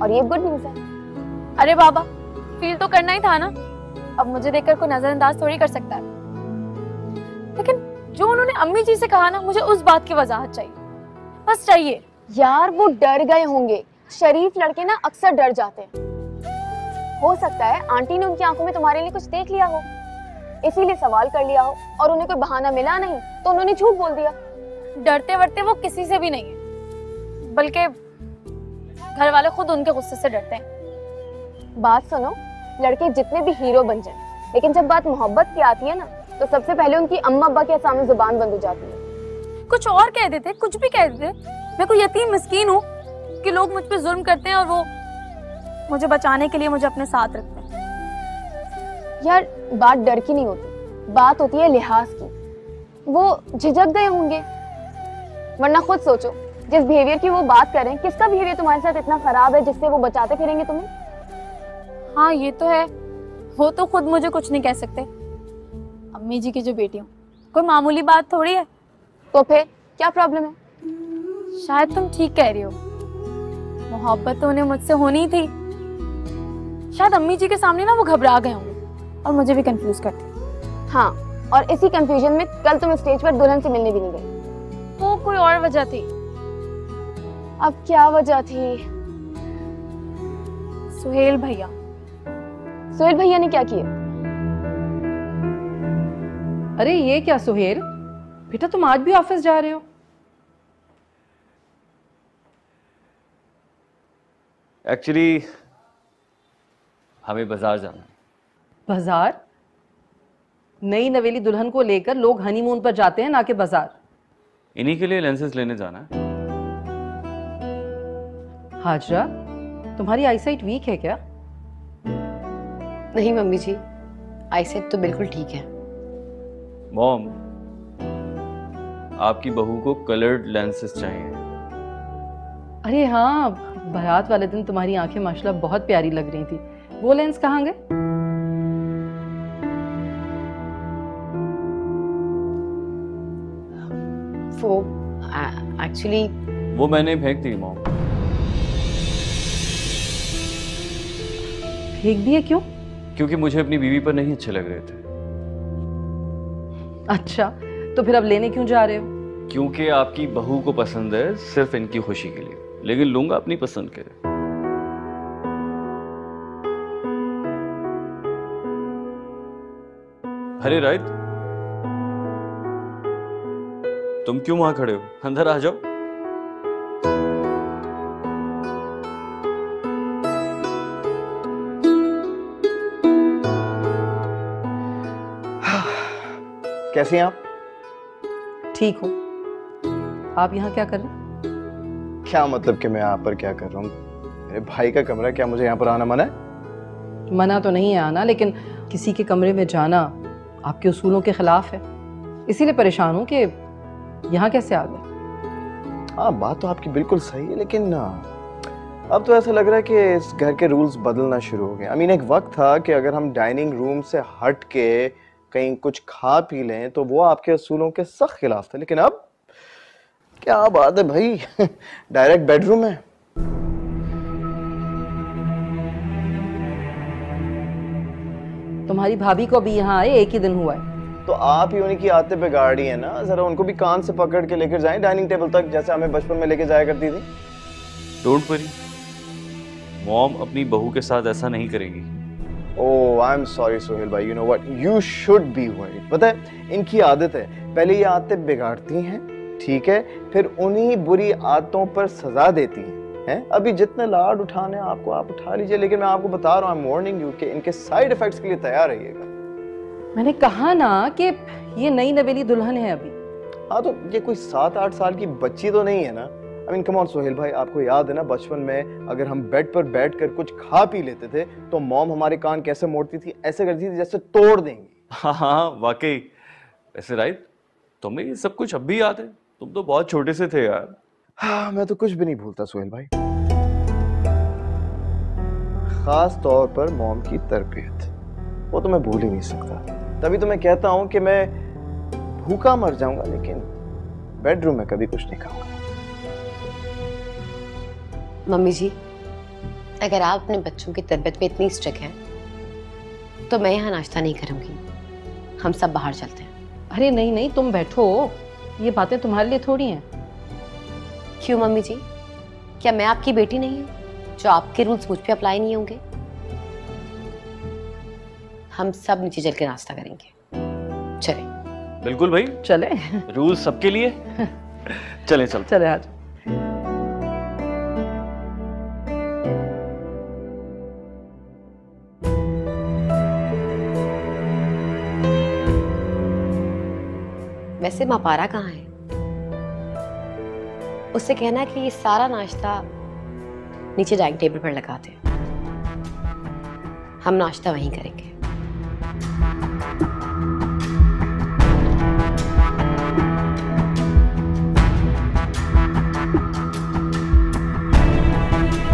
और ये good news है। अरे बाबा, फील तो करना ही था ना। अब मुझे देखकर कोई नजरअंदाज थोड़ी कर सकता है। लेकिन जो उन्होंने अम्मी जी से कहा ना, मुझे उस बात की वजाहत चाहिए, बस चाहिए। यार वो डर गए होंगे, शरीफ लड़के ना अक्सर डर जाते हैं। हो सकता है आंटी ने उनकी आंखों में तुम्हारे लिए कुछ देख लिया हो, इसीलिए सवाल कर लिया हो, और उन्हें कोई बहाना मिला नहीं तो उन्होंने झूठ बोल दिया। डरते वरते वो किसी से भी नहीं है, बल्कि घर वाले खुद उनके गुस्से से डरते हैं। बात सुनो, लड़के जितने भी हीरो बन जाएं, लेकिन जब बात मोहब्बत की आती है ना, तो सबसे पहले उनकी अम्मा अब्बा के सामने जुबान बंद हो जाती है। कुछ और कह देते, कुछ भी कह देते। मैं कोई यतीम मिस्कीन हूँ कि लोग मुझ पे जुल्म करते हैं और वो मुझे बचाने के लिए मुझे अपने साथ रखते हैं। यार बात डर की नहीं होती, बात होती है लिहाज की। वो झिझक गए होंगे, वरना खुद सोचो, जिस बिहेवियर की वो बात करें, किसका बिहेवियर तुम्हारे साथ इतना खराब है जिससे वो बचाते फिरेंगे तुम्हें? हाँ ये तो है, वो तो खुद मुझे कुछ नहीं कह सकते। अम्मी जी की जो बेटी हूँ, कोई मामूली बात थोड़ी है। तो फिर क्या प्रॉब्लम है? शायद तुम ठीक कह रही हो, मोहब्बत तो उन्हें मुझसे होनी थी। शायद अम्मी जी के सामने ना वो घबरा गए होंगे और मुझे भी कंफ्यूज करते। हाँ, और इसी कंफ्यूजन में कल तुम स्टेज पर दुल्हन से मिलने भी नहीं गई। वो कोई और वजह थी। अब क्या वजह थी? सुहेल भैया। सुहेल भैया ने क्या किया? अरे ये क्या सुहेल, बेटा तुम आज भी ऑफिस जा रहे हो? एक्चुअली हमें बाजार जाना है। बाजार? नई नवेली दुल्हन को लेकर लोग हनीमून पर जाते हैं, ना कि बाजार। इन्हीं के लिए लेंसेज लेने जाना है। हाजरा, तुम्हारी आईसाइट वीक है क्या? नहीं मम्मी जी, आईसाइट तो बिल्कुल ठीक है। मॉम, आपकी बहू को कलर्ड लेंसेज चाहिए। अरे हाँ, बारात वाले दिन तुम्हारी आंखें माशाल्लाह बहुत प्यारी लग रही थी। वो लेंस कहाँ गए? वो एक्चुअली वो मैंने फेंक दी मॉम। फेंक दिए? क्यों? क्योंकि मुझे अपनी बीवी पर नहीं अच्छे लग रहे थे। अच्छा, तो फिर अब लेने क्यों जा रहे हो? क्योंकि आपकी बहू को पसंद है सिर्फ इनकी खुशी के लिए, लेकिन लूंगा अपनी पसंद के। अरे राइट, तुम क्यों वहां खड़े हो? अंदर आ जाओ। कैसी हैं आप? ठीक हूँ। आप यहाँ क्या कर रहे हैं? क्या मतलब कि मैं यहाँ पर क्या कर रहा हूँ? मेरे भाई का कमरा, क्या मुझे यहाँ पर आना मना है? मना तो नहीं है आना, लेकिन किसी के कमरे में जाना आपके उसूलों के खिलाफ है। इसीलिए परेशान हूँ कि यहाँ कैसे आ गए। हाँ, बात तो आपकी बिल्कुल सही है, लेकिन अब तो ऐसा लग रहा है कि इस घर के रूल्स बदलना शुरू हो गए। एक वक्त था कि अगर हम डाइनिंग रूम से हट के कहीं कुछ खा पी लें तो वो आपके असूलों के सख्त खिलाफ था, लेकिन अब क्या बात है भाई, डायरेक्ट बेडरूम है। तुम्हारी भाभी को भी यहाँ आए एक ही दिन हुआ है। तो आप ही उन्हीं की आदतें बिगाड़ी है ना, जरा उनको भी कान से पकड़ के लेकर जाएं डाइनिंग टेबल तक, जैसे हमें बचपन में लेके जाया करती थी। डोंट वरी, मॉम अपनी बहू के साथ ऐसा नहीं करेगी। ओह आई एम सॉरी सोहेल भाई, you know what, you should be worried. पता है, इनकी आदत है, पहले ये आदतें बिगाड़ती हैं, ठीक है, फिर उन्हीं बुरी आदतों पर सजा देती हैं। अभी जितने लाड उठाने आपको आप उठा लीजिए, लेकिन मैं आपको बता रहा हूँ, आई एम वार्निंग यू कि इनके साइड इफेक्ट्स के लिए तैयार रहिएगा। मैंने कहा ना कि ये नई नवेली दुल्हन है अभी। हाँ, तो ये कोई 7-8 साल की बच्ची तो नहीं है ना। कम ऑन सोहेल भाई, आपको याद है ना बचपन में अगर हम बेड पर बैठकर कुछ खा पी लेते थे तो मॉम हमारे कान कैसे मोड़ती थी? ऐसे करती थी जैसे तोड़ देंगी। हाँ वाकई। वैसे राइट, तुम्हें ये सब कुछ अब भी याद है? तुम तो बहुत छोटे से थे यार। हाँ, मैं तो कुछ भी नहीं भूलता सोहेल भाई, खास तौर पर मॉम की तरबियत, वो तो मैं भूल ही नहीं सकता। तभी तो मैं कहता हूँ कि मैं भूखा मर जाऊंगा लेकिन बेडरूम में कभी कुछ नहीं खाऊंगा। मम्मी जी, अगर आप अपने बच्चों की तबीयत पे इतनी स्ट्रिक्ट हैं तो मैं यहाँ नाश्ता नहीं करूंगी, हम सब बाहर चलते हैं। अरे नहीं नहीं, तुम बैठो, ये बातें तुम्हारे लिए थोड़ी हैं। क्यों मम्मी जी, क्या मैं आपकी बेटी नहीं हूँ जो आपके रूल्स मुझ पे अप्लाई नहीं होंगे? हम सब नीचे चल के नाश्ता करेंगे, चले। बिल्कुल भाई, चले रूल सबके लिए। चले चल। चले आज। वैसे मापारा कहाँ है? उससे कहना कि ये सारा नाश्ता नीचे डाइनिंग टेबल पर लगा दे, हम नाश्ता वहीं करेंगे।